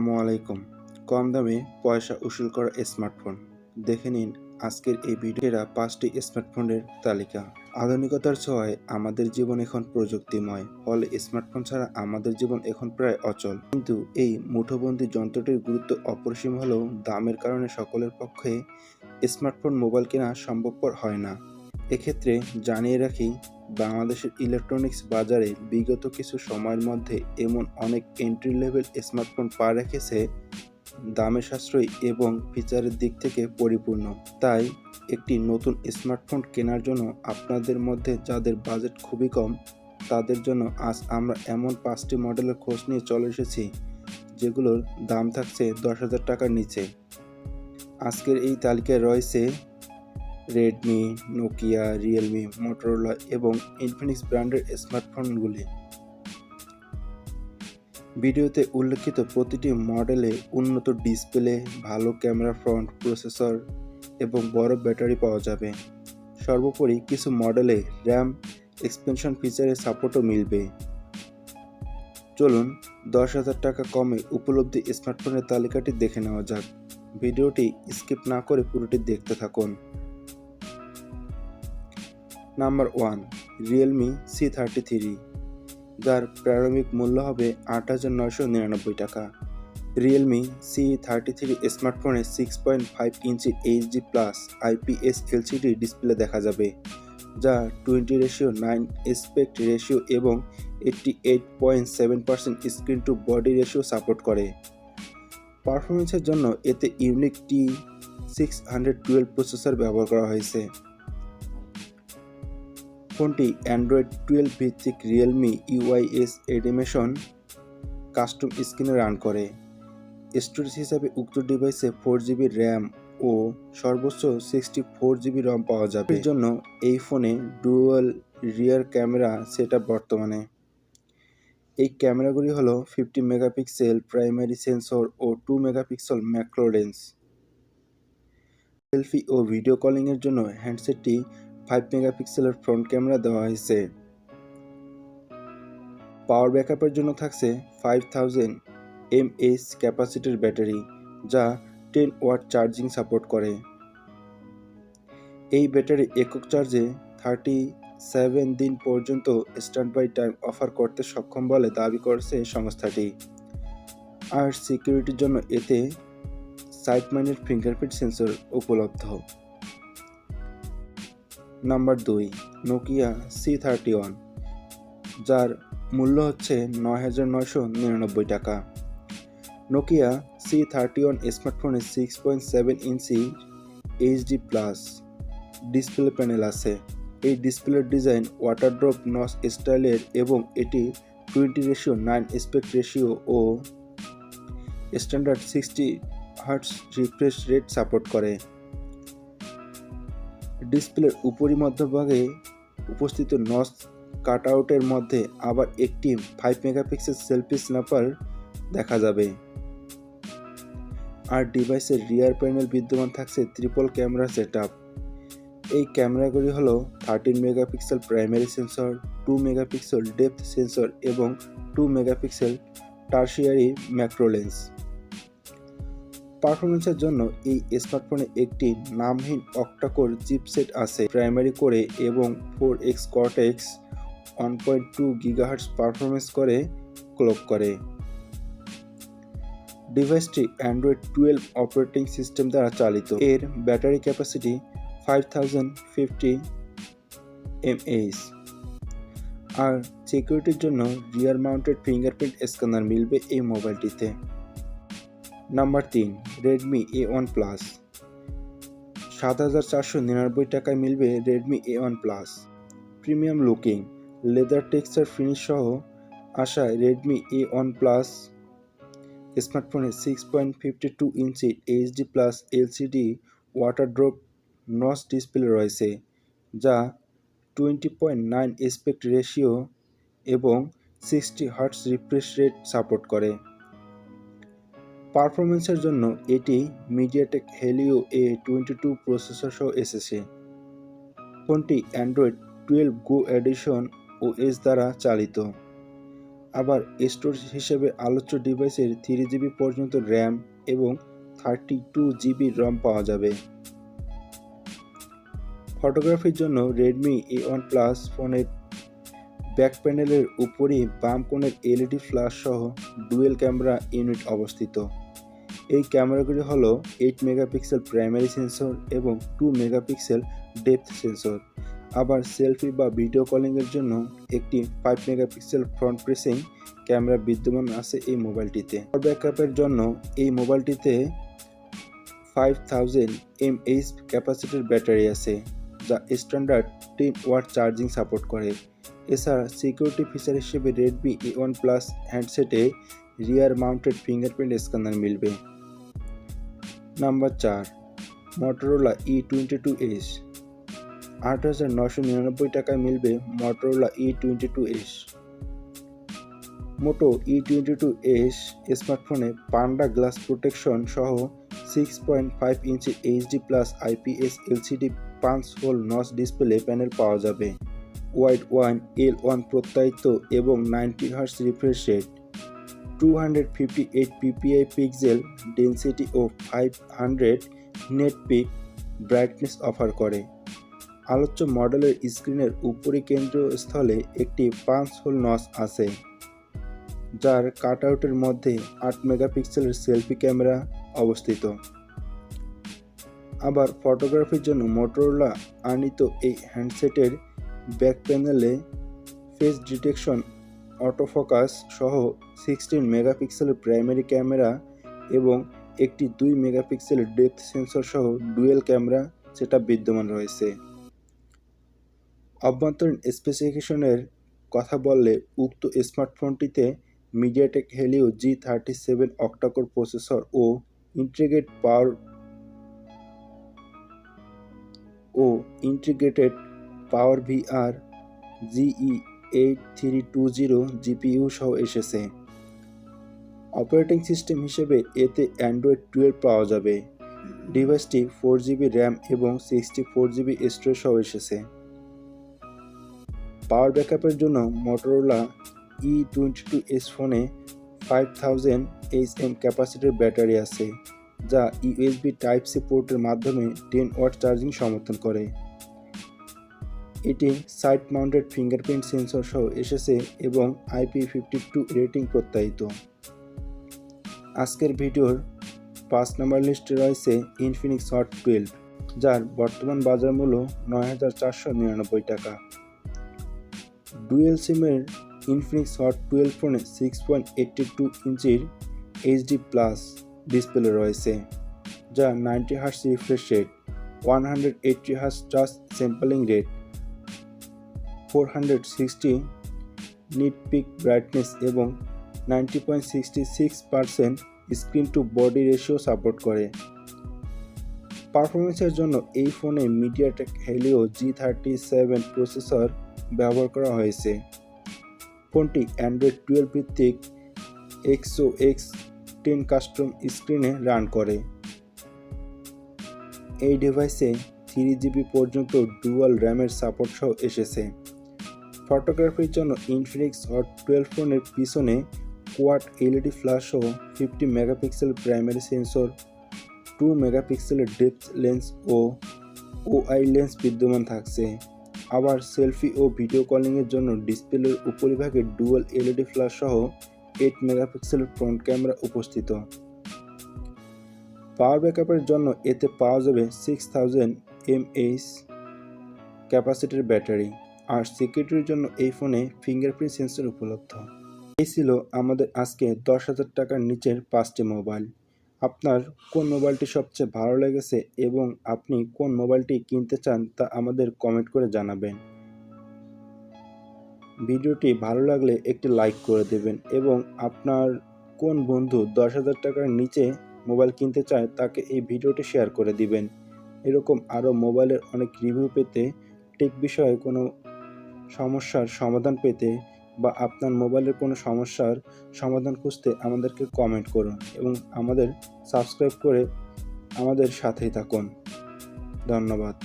আসসালামু আলাইকুম। কম দামে পয়সা উসুল করা স্মার্টফোন দেখে নিন আজকের এই ভিডিওটা 5টি স্মার্টফোনের তালিকা। আধুনিকতার ছোঁয়ায় আমাদের জীবন এখন প্রযুক্তিময়, ফলে স্মার্টফোন ছাড়া আমাদের জীবন এখন প্রায় অচল। কিন্তু এই মুঠোবন্দি যন্ত্রটির গুরুত্ব অপরিসীম হলেও দামের কারণে সকলের পক্ষে স্মার্টফোন মোবাইল কেনা সম্ভবপর হয় না। এক্ষেত্রে জানিয়ে রাখি, বাংলাদেশের ইলেকট্রনিক্স বাজারে বিগত কিছু সময়ের মধ্যে এমন অনেক এন্ট্রি লেভেল স্মার্টফোন পা রেখেছে, দামে সাশ্রয়ী এবং ফিচারের দিক থেকে পরিপূর্ণ। তাই একটি নতুন স্মার্টফোন কেনার জন্য আপনাদের মধ্যে যাদের বাজেট খুবই কম, তাদের জন্য আজ আমরা এমন 5টি মডেলের খোঁজ নিয়ে চলে এসেছি যেগুলোর দাম থাকছে 10,000 টাকার নিচে। আজকের এই তালিকায় রয়েছে রেডমি, নোকিয়া, রিয়েলমি, মোটরোলা এবং ইনফিনিক্স ব্র্যান্ডের স্মার্টফোনগুলি। ভিডিওতে উল্লেখিত প্রতিটি মডেলে উন্নত ডিসপ্লে, ভালো ক্যামেরা, ফ্রন্ট, প্রসেসর এবং বড় ব্যাটারি পাওয়া যাবে। সর্বোপরি কিছু মডেলে র্যাম এক্সপেনশন ফিচারের সাপোর্টও মিলবে। চলুন 10,000 টাকা কমে উপলব্ধি স্মার্টফোনের তালিকাটি দেখে নেওয়া যাক। ভিডিওটি স্কিপ না করে পুরোটি দেখতে থাকুন। নাম্বার 1, রিয়েলমি C33, যার প্রারম্ভিক মূল্য হবে 8,999 টাকা। রিয়েলমি C33 স্মার্টফোনে 6.5 inch HD+ IPS LCD display দেখা যাবে, যা 20:9 অ্যাসপেক্ট রেশিও এবং 88.7% screen to body ratio support করে। পারফরমেন্সের জন্য এতে ইউনিক T612 প্রসেসর ব্যবহার করা হয়েছে। ফোনটি অ্যান্ড্রয়েড 12 ভিত্তিক রিয়েলমি UIS অ্যানিমেশন কাস্টম স্ক্রিনে রান করে। স্টোরেজ হিসাবে উক্ত ডিভাইসে 4GB র্যাম ও সর্বোচ্চ 64GB ROM পাওয়া যাবে। এর জন্য এই ফোনে ডুয়াল রিয়ার ক্যামেরা সেটআপ বর্তমানে। এই ক্যামেরাগুলি হলো 50 মেগাপিক্সেল প্রাইমারি সেন্সর ও 2 মেগাপিক্সেল ম্যাক্রো লেন্স। সেলফি ও ভিডিও কলিং এর জন্য হ্যান্ডসেটটি 5 মেগাপিক্সেলের ফ্রন্ট ক্যামেরা দেওয়া হয়েছে। পাওয়ার ব্যাকআপের জন্য থাকছে 5000 mAh ক্যাপাসিটির ব্যাটারি, যা 10 ওয়াট চার্জিং সাপোর্ট করে। এই ব্যাটারি একক চার্জে 37 দিন পর্যন্ত স্ট্যান্ড বাই টাইম অফার করতে সক্ষম বলে দাবি করেছে সংস্থাটি। আর সিকিউরিটির জন্য এতে সাইড মাউন্টেড ফিঙ্গারপ্রিন্ট সেন্সর উপলব্ধ। নাম্বার 2, নোকিয়া C31, যার মূল্য হচ্ছে 9,999 টাকা। নোকিয়া C31 স্মার্টফোনে 6.7 ইঞ্চি HD+ ডিসপ্লে প্যানেল আছে। এই ডিসপ্লের ডিজাইন ওয়াটার ড্রপ নচ স্টাইলের এবং এটি 20:9 অ্যাসপেক্ট রেশিও ও standard 60 Hz refresh rate support করে। ডিসপ্লের উপরি মধ্যভাগে উপস্থিত নচ কাটআউটের মধ্যে আবার একটি 5 মেগাপিক্সেল সেলফি স্ন্যাপার দেখা যাবে। আর ডিভাইসের রিয়ার প্যানেল বিদ্যমান থাকছে ট্রিপল ক্যামেরা সেটআপ। এই ক্যামেরাগুলি হলো 13 megapixel primary sensor, 2 megapixel depth sensor এবং 2 মেগাপিক্সেল টারশিয়ারি ম্যাক্রো লেন্স। পারফরমেন্সের জন্য এই স্মার্টফোনে একটি নামহীন অক্টাকোর চিপসেট আছে। প্রাইমারি কোরে এবং 4X Cortex 1.2 GHz পারফরমেন্স করে ক্লক করে। ডিভাইসটি অ্যান্ড্রয়েড 12 অপারেটিং সিস্টেম দ্বারা চালিত। এর ব্যাটারি ক্যাপাসিটি 5050 mAh। আর সিকিউরিটির জন্য রিয়ার মাউন্টেড ফিঙ্গারপ্রিন্ট স্ক্যানার মিলবে এই মোবাইলটিতে। নাম্বার 3, রেডমি A1 প্লাস, 7,499 টাকায় মিলবে Redmi A1 plus. Premium looking leather texture finish সহ আসা রেডমি A1 প্লাস স্মার্টফোনে 6.52 ইঞ্চি HD+ LCD water drop notch display রয়েছে, যা 20.9 অ্যাসপেক্ট রেশিও এবং 60 Hz রিফ্রেশ রেট সাপোর্ট করে। পারফরমেন্সের জন্য এটি মিডিয়াটেক হেলিও A22 প্রসেসর সহ এসেছে। ফোনটি অ্যান্ড্রয়েড 12 গো এডিশন OS দ্বারা চালিত। আবার স্টোরেজ হিসেবে আলোচ্য ডিভাইসের 3GB পর্যন্ত র্যাম এবং 32GB রম পাওয়া যাবে। ফটোগ্রাফির জন্য রেডমি A1 প্লাস ফোনের ব্যাক প্যানেলের উপরই বাম কোণের LED ফ্ল্যাশ সহ ডুয়েল ক্যামেরা ইউনিট অবস্থিত। এই ক্যামেরাগুলি হল 8 মেগাপিক্সেল প্রাইমারি সেন্সর এবং 2 মেগাপিক্সেল ডেপথ সেন্সর। আবার সেলফি বা ভিডিও কলিংয়ের জন্য একটি 5 মেগাপিক্সেল ফ্রন্ট ফেসিং ক্যামেরা বিদ্যমান আছে এই মোবাইলটিতে। পাওয়ার ব্যাকআপের জন্য এই মোবাইলটিতে 5000 mAh ক্যাপাসিটির ব্যাটারি আছে, যা স্ট্যান্ডার্ড 10 ওয়াট চার্জিং সাপোর্ট করে। এছাড়া সিকিউরিটি ফিচার হিসেবে রেডমি A1 প্লাস হ্যান্ডসেটে রিয়ার মাউন্টেড ফিঙ্গারপ্রিন্ট স্ক্যানার মিলবে। Number 4, Motorola E22H। 8,999 টাকায় মিলবে Motorola E22H। মোটো E22H স্মার্টফোনে পান্ডা গ্লাস প্রোটেকশন সহ 6.5 inch HD plus IPS LCD punch hole notch display panel পাওয়া যাবে। ওয়াইড ওয়ান L1 প্রত্যায়িত এবং 90 Hz refresh rate, 258 ppi pixel density ও 500 নেট পিক ব্রাইটনেস অফার করে। আলোচ্য মডেলের স্ক্রিনের উপরি কেন্দ্রীয় স্থলে একটি পাঞ্চ হোল নচ আছে, যার কাটআউটের মধ্যে 8 মেগাপিক্সেলের সেলফি ক্যামেরা অবস্থিত। আবার ফটোগ্রাফির জন্য মোটরোলা আনিত এই হ্যান্ডসেটের ব্যাক প্যানেলে ফেস ডিটেকশন, অটোফোকাস সহ 16 মেগাপিক্সেলের প্রাইমারি ক্যামেরা এবং একটি 2 মেগাপিক্সেলের ডেপথ সেন্সর সহ ডুয়েল ক্যামেরা সেটআপ বিদ্যমান রয়েছে। অভ্যন্তরীণ স্পেসিফিকেশনের কথা বললে উক্ত স্মার্টফোনটিতে MediaTek Helio G37 octacore processor ও ইন্টিগ্রেটেড পাওয়ার VR 𝙃8320 GPU সহ এসেছে। অপারেটিং সিস্টেম হিসেবে এতে অ্যান্ড্রয়েড 12 পাওয়া যাবে। ডিভাইসটি 4GB র্যাম এবং 64GB স্টোরেজ সহ এসেছে। পাওয়ার ব্যাকআপের জন্য মোটরোলা E22H ফোনে 5000 mAh ক্যাপাসিটির ব্যাটারি আছে, যা USB Type-C পোর্টের মাধ্যমে 10 ওয়াট চার্জিং সমর্থন করে। এটি সাইড মাউন্টেড ফিঙ্গারপ্রিন্ট সেন্সর সহ এসেছে এবং IP52 রেটিং প্রত্যায়িত। আজকের ভিডিওর 5 নম্বর লিস্টে রয়েছে Infinix Hot 12, যার বর্তমান বাজার মূল্য 9,499 টাকা। ডুয়েল সিমের Infinix Hot 12 ফোনে 6.82 ইঞ্চির HD প্লাস ডিসপ্লে রয়েছে, যা 90 Hz refresh rate, 180 Hz touch sampling rate, 460 nit peak brightness এবং 90.66% screen to body ratio support করে। পারফরমেন্সের জন্য এই ফোনে মিডিয়াটেক হেলিও G37 প্রসেসর ব্যবহার করা হয়েছে। ফোনটি অ্যান্ড্রয়েড 12 ভিত্তিক 𝑋OS 10 কাস্টম স্ক্রিনে রান করে। এই ডিভাইসে 3GB পর্যন্ত ডুয়াল র্যামের সাপোর্ট সহ এসেছে। ফটোগ্রাফির জন্য Infinix Hot 12 ফোনের পিছনে কোয়াড LED ফ্ল্যাশ সহ 50 মেগাপিক্সেল প্রাইমারি সেন্সর, 2 মেগাপিক্সেলের ডেপথ লেন্স ও OI লেন্স বিদ্যমান থাকছে। আবার সেলফি ও ভিডিও কলিংয়ের জন্য ডিসপ্লের উপরিভাগে ডুয়াল LED ফ্ল্যাশ সহ 8 মেগাপিক্সেলের ফ্রন্ট ক্যামেরা উপস্থিত। পাওয়ার ব্যাকআপের জন্য এতে পাওয়া যাবে 6000 mAh ক্যাপাসিটির ব্যাটারি। আর সিকিউরিটির জন্য এই ফোনে ফিঙ্গারপ্রিন্ট সেন্সর উপলব্ধ। এই ছিল আমাদের আজকে 10,000 টাকার নিচের 5টি মোবাইল। আপনার কোন মোবাইলটি সবচেয়ে ভালো লেগেছে এবং আপনি কোন মোবাইলটি কিনতে চান তা আমাদের কমেন্ট করে জানাবেন। ভিডিওটি ভালো লাগলে একটি লাইক করে দেবেন এবং আপনার কোন বন্ধু 10,000 টাকার নিচে মোবাইল কিনতে চায় তাকে এই ভিডিওটি শেয়ার করে দিবেন। এরকম আরও মোবাইলের অনেক রিভিউ পেতে, টেক বিষয়ে কোনো সমস্যার সমাধান পেতে বা আপনার মোবাইলের কোনো সমস্যার সমাধান খুঁজতে আমাদেরকে কমেন্ট করুন এবং আমাদের সাবস্ক্রাইব করে আমাদের সাথেই থাকুন। ধন্যবাদ।